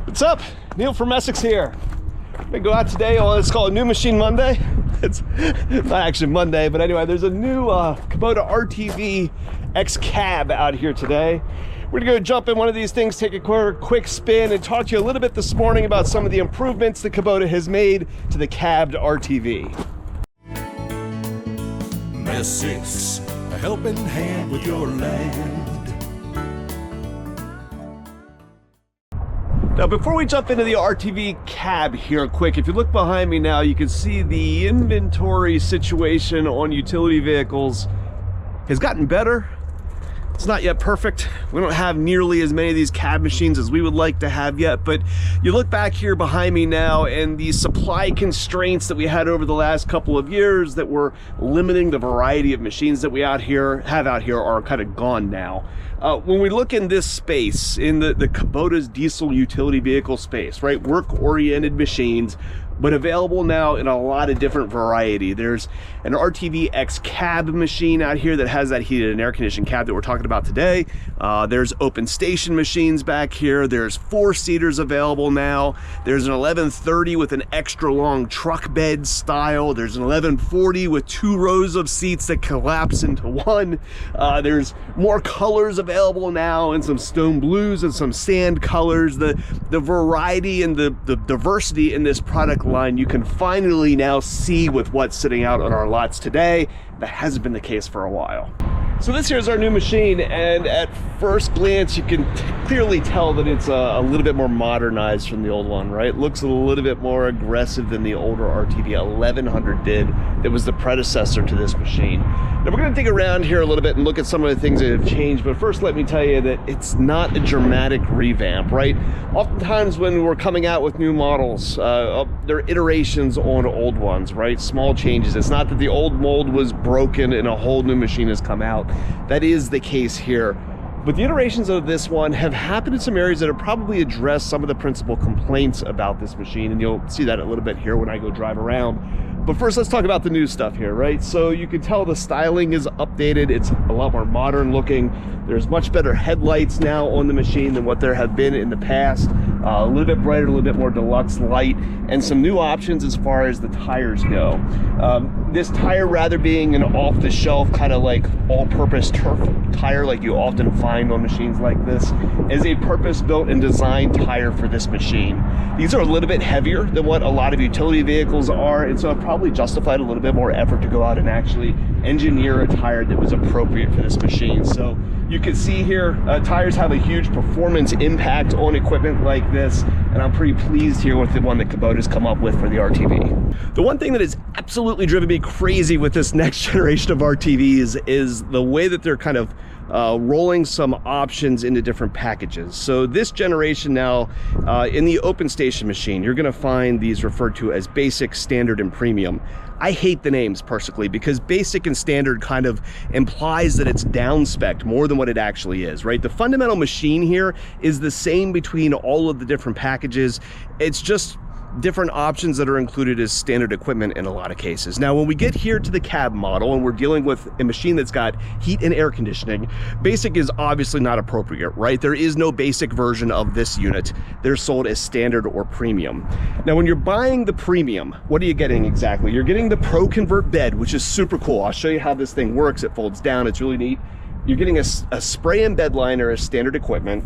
What's up? Neil from Essex here. I'm gonna go out today on what's called a New Machine Monday. It's not actually Monday, but anyway, there's a new Kubota RTV-X cab out here today. We're gonna go jump in one of these things, take a quick spin, and talk to you a little bit this morning about some of the improvements that Kubota has made to the cabbed RTV. Essex, a helping hand with your land. Now, before we jump into the RTV cab here quick, if you look behind me now, you can see the inventory situation on utility vehicles has gotten better. It's not yet perfect. We don't have nearly as many of these cab machines as we would like to have yet, but you look back here behind me now and the supply constraints that we had over the last couple of years that were limiting the variety of machines that we have out here are kind of gone now. When we look in this space, in the Kubota's diesel utility vehicle space, right? Work-oriented machines, but available now in a lot of different variety. There's an RTV-X cab machine out here that has that heated and air conditioned cab that we're talking about today. There's open station machines back here. There's 4-seaters available now. There's an 1130 with an extra long truck bed style. There's an 1140 with 2 rows of seats that collapse into one. There's more colors available now, and some stone blues and some sand colors. The variety and the diversity in this product line you can finally now see with what's sitting out on our lots today. That hasn't been the case for a while. So this here is our new machine, and at first glance you can clearly tell that it's a little bit more modernized from the old one, right? It looks a little bit more aggressive than the older RTV 1100 did that was the predecessor to this machine. Now we're going to dig around here a little bit and look at some of the things that have changed, but first let me tell you that it's not a dramatic revamp, right? Oftentimes when we're coming out with new models, they're iterations on old ones, right? Small changes. It's not that the old mold was broken and a whole new machine has come out. That is the case here. But the iterations of this one have happened in some areas that have probably addressed some of the principal complaints about this machine, and you'll see that a little bit here when I go drive around. But first, let's talk about the new stuff here, right? So you can tell the styling is updated. It's a lot more modern looking. There's much better headlights now on the machine than what there have been in the past. A little bit brighter, a little bit more deluxe light, and some new options as far as the tires go. This tire, rather being an off-the-shelf kind of like all-purpose turf tire like you often find on machines like this, is a purpose-built and designed tire for this machine. These are a little bit heavier than what a lot of utility vehicles are, and so it probably justified a little bit more effort to go out and actually engineer a tire that was appropriate for this machine. So you can see here, tires have a huge performance impact on equipment like this, and I'm pretty pleased here with the one that Kubota's come up with for the RTV. The one thing that has absolutely driven me crazy with this next generation of RTVs is the way that they're kind of rolling some options into different packages. So this generation now, in the open station machine, you're gonna find these referred to as basic, standard, and premium. I hate the names personally because basic and standard kind of implies that it's down-spec'd more than what it actually is, right? The fundamental machine here is the same between all of the different packages. It's just different options that are included as standard equipment in a lot of cases. Now, when we get here to the cab model and we're dealing with a machine that's got heat and air conditioning, basic is obviously not appropriate, right? There is no basic version of this unit. They're sold as standard or premium. Now, when you're buying the premium, what are you getting exactly? You're getting the Pro Convert bed, which is super cool. I'll show you how this thing works. It folds down. It's really neat. You're getting a spray and bed liner as standard equipment,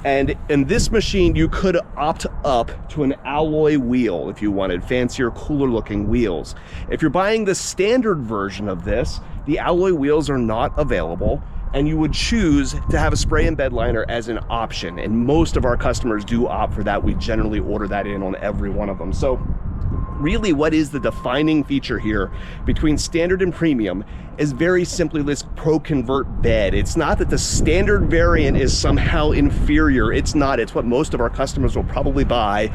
and in this machine you could opt up to an alloy wheel if you wanted fancier, cooler looking wheels. If you're buying the standard version of this, the alloy wheels are not available, and you would choose to have a spray and bed liner as an option, and most of our customers do opt for that. We generally order that in on every one of them. So really, what is the defining feature here between standard and premium is very simply this Pro Convert bed. It's not that the standard variant is somehow inferior. It's not. It's what most of our customers will probably buy,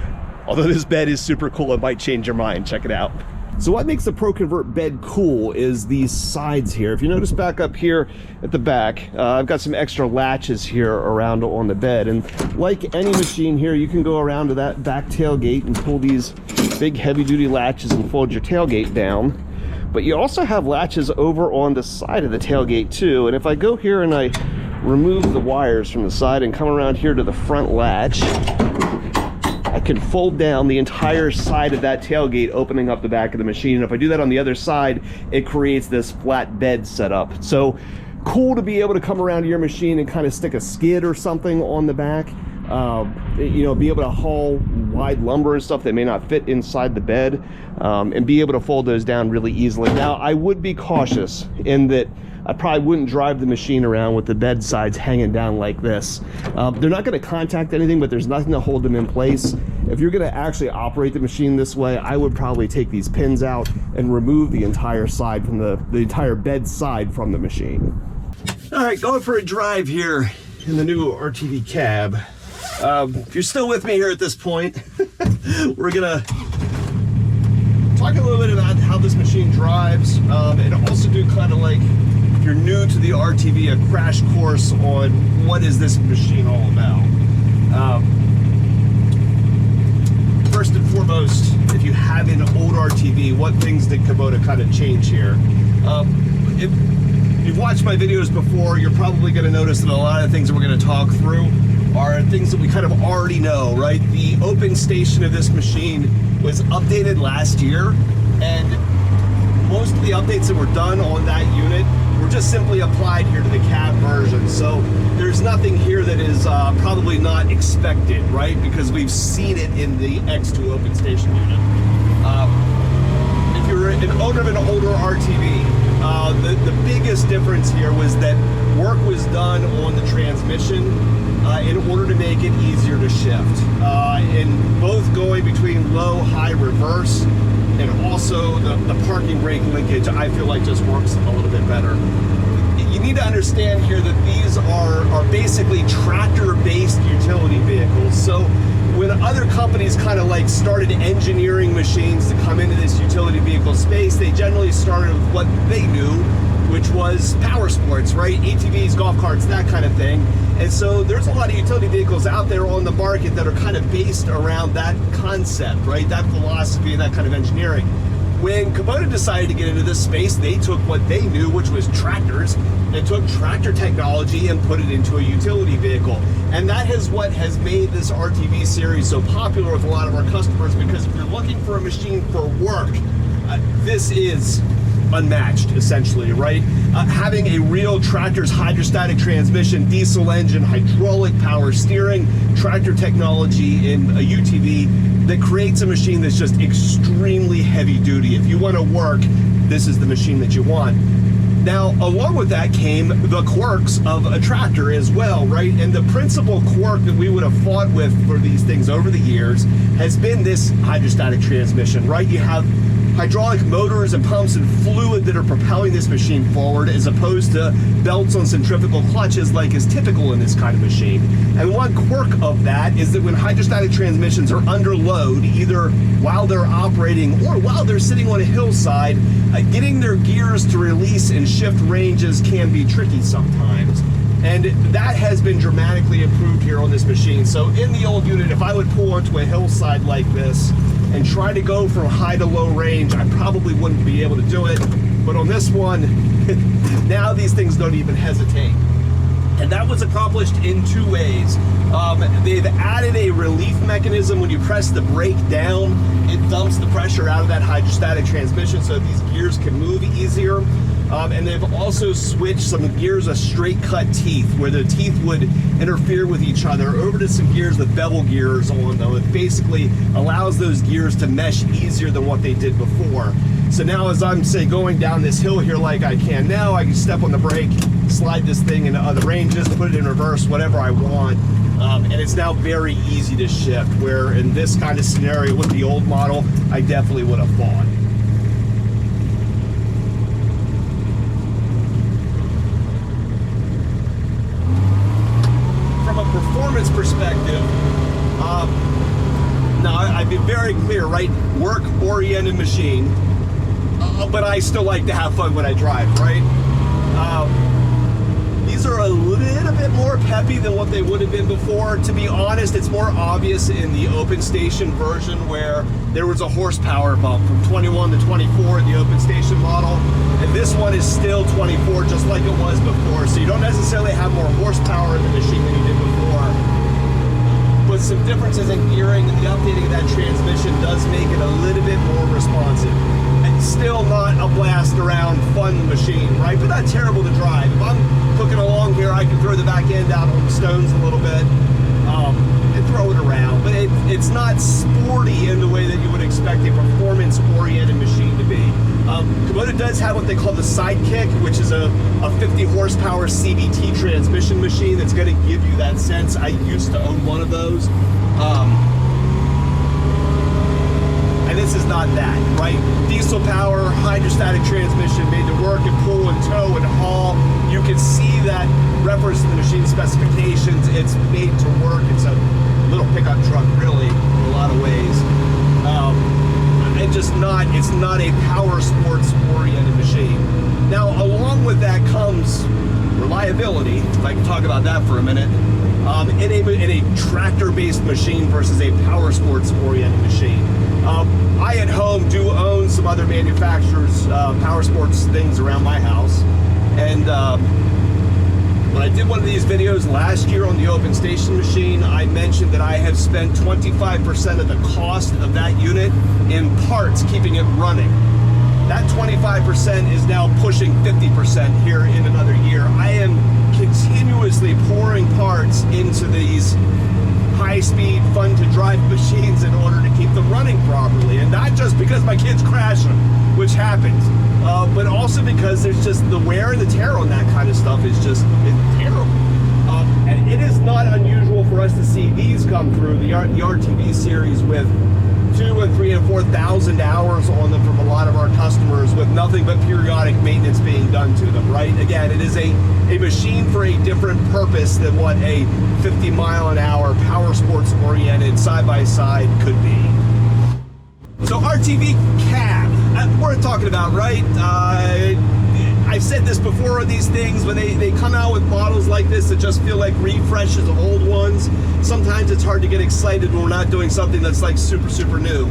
although this bed is super cool. It might change your mind. Check it out. So what makes the Pro Convert bed cool is these sides here. If you notice back up here at the back, I've got some extra latches here around on the bed. And like any machine here, you can go around to that back tailgate and pull these big heavy duty latches and fold your tailgate down. But you also have latches over on the side of the tailgate too. And if I go here and I remove the wires from the side and come around here to the front latch, can fold down the entire side of that tailgate, opening up the back of the machine. And if I do that on the other side, it creates this flat bed setup. So cool to be able to come around to your machine and kind of stick a skid or something on the back. You know, be able to haul wide lumber and stuff that may not fit inside the bed, and be able to fold those down really easily. Now, I would be cautious in that I probably wouldn't drive the machine around with the bed sides hanging down like this. They're not going to contact anything, but there's nothing to hold them in place. If you're going to actually operate the machine this way, I would probably take these pins out and remove the entire side from the entire bed side from the machine. All right, going for a drive here in the new RTV cab. If you're still with me here at this point, we're gonna talk a little bit about how this machine drives, and also do kind of like, if you're new to the RTV, a crash course on what is this machine all about. First and foremost, if you have an old RTV, what things did Kubota kind of change here? If you've watched my videos before, you're probably going to notice that a lot of things that we're going to talk through are things that we kind of already know, right? The open station of this machine was updated last year, and most of the updates that were done on that unit were just simply applied here to the cab version. So there's nothing here that is probably not expected, right? Because we've seen it in the X2 open station unit. If you're an owner of an older RTV, the biggest difference here was that work was done on the transmission in order to make it easier to shift. In both going between low, high, reverse, and also the parking brake linkage, I feel like just works a little bit better. You need to understand here that these are basically tractor-based utility vehicles. So when other companies kind of like started engineering machines to come into this utility vehicle space, they generally started with what they knew, which was power sports, right? ATVs, golf carts, that kind of thing. And so there's a lot of utility vehicles out there on the market that are kind of based around that concept, right? That philosophy and that kind of engineering. When Kubota decided to get into this space, they took what they knew, which was tractors, and took tractor technology and put it into a utility vehicle. And that is what has made this RTV series so popular with a lot of our customers, because if you're looking for a machine for work, this is unmatched, essentially, right? Having a real tractor's hydrostatic transmission, diesel engine, hydraulic power steering, tractor technology in a UTV that creates a machine that's just extremely heavy duty. If you want to work, this is the machine that you want. Now, along with that came the quirks of a tractor as well, right? And the principal quirk that we would have fought with for these things over the years has been this hydrostatic transmission, right? You have hydraulic motors and pumps and fluid that are propelling this machine forward, as opposed to belts on centrifugal clutches like is typical in this kind of machine. And one quirk of that is that when hydrostatic transmissions are under load, either while they're operating or while they're sitting on a hillside, getting their gears to release and shift ranges can be tricky sometimes. And that has been dramatically improved here on this machine. So in the old unit, if I would pull onto a hillside like this and try to go from high to low range, I probably wouldn't be able to do it. But on this one, now these things don't even hesitate. And that was accomplished in two ways. They've added a relief mechanism. When you press the brake down, it dumps the pressure out of that hydrostatic transmission so these gears can move easier. And they've also switched some gears of straight cut teeth, where the teeth would interfere with each other, over to some gears with bevel gears on them. It basically allows those gears to mesh easier than what they did before. So now as I'm, say, going down this hill here like I can now, I can step on the brake, slide this thing into other ranges, put it in reverse, whatever I want. And it's now very easy to shift, where in this kind of scenario with the old model, I definitely would have fought. Performance perspective, now I've been very clear, right? Work-oriented machine, but I still like to have fun when I drive, right? These are a little bit more peppy than what they would have been before. To be honest, it's more obvious in the open station version, where there was a horsepower bump from 21 to 24 in the open station model, and this one is still 24, just like it was before. So you don't necessarily have more horsepower in the machine than you did before. But some differences in gearing, and the updating of that transmission does make it a little bit more responsive. And still not a blast around fun machine, right? But not terrible to drive. If I'm cooking along here, I can throw the back end out on the stones a little bit and throw it around. But it's not sporty in the way that you would expect a performance-oriented machine to be. Kubota does have what they call the Sidekick, which is a 50 horsepower CVT transmission machine that's going to give you that sense. I used to own one of those. And this is not that, right? Diesel power, hydrostatic transmission made to work and pull and tow and haul. You can see that reference to the machine specifications. It's made to work. It's a little pickup truck, really, in a lot of ways. And just not, it's not a power sports oriented machine. Now, along with that comes reliability. If I can talk about that for a minute. In a tractor-based machine versus a power sports oriented machine. I at home do own some other manufacturers' power sports things around my house. And when I did one of these videos last year on the open station machine, I mentioned that I have spent 25% of the cost of that unit in parts keeping it running. That 25% is now pushing 50% here in another year. I am continuously pouring parts into these high-speed, fun-to-drive machines in order to keep them running properly. And not just because my kids crash them, which happens, but also because there's just the wear and the tear on that kind of stuff is just terrible. And it is not unusual for us to see these come through, the RTV series, with 2,000 and 3,000 and 4,000 hours on them from a lot of our customers, with nothing but periodic maintenance being done to them, right? Again, it is a machine for a different purpose than what a 50-mile-an-hour power sports oriented side-by-side could be. So RTV cab, worth talking about, right? I've said this before on these things, when they come out with models like this that just feel like refreshes of old ones, sometimes it's hard to get excited when we're not doing something that's like super, super new.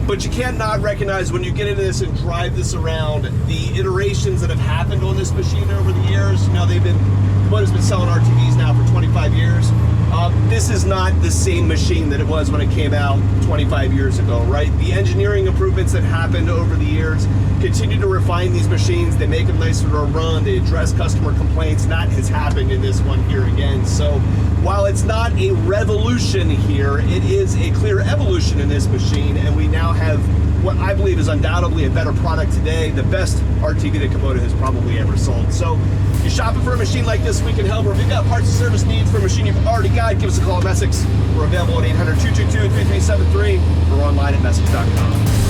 But you can't not recognize when you get into this and drive this around, the iterations that have happened on this machine over the years. You know, Kubota's been selling RTVs now for 25 years. This is not the same machine that it was when it came out 25 years ago, right? The engineering improvements that happened over the years continue to refine these machines. They make them nicer to run. They address customer complaints. That has happened in this one here again. So while it's not a revolution here, it is a clear evolution in this machine, and we now have what I believe is undoubtedly a better product today, the best RTV that Kubota has probably ever sold. So if you're shopping for a machine like this, we can help. Or if you've got parts and service needs for a machine you've already got, give us a call at Messick's. We're available at 800-222-3373 or online at Messick's.com.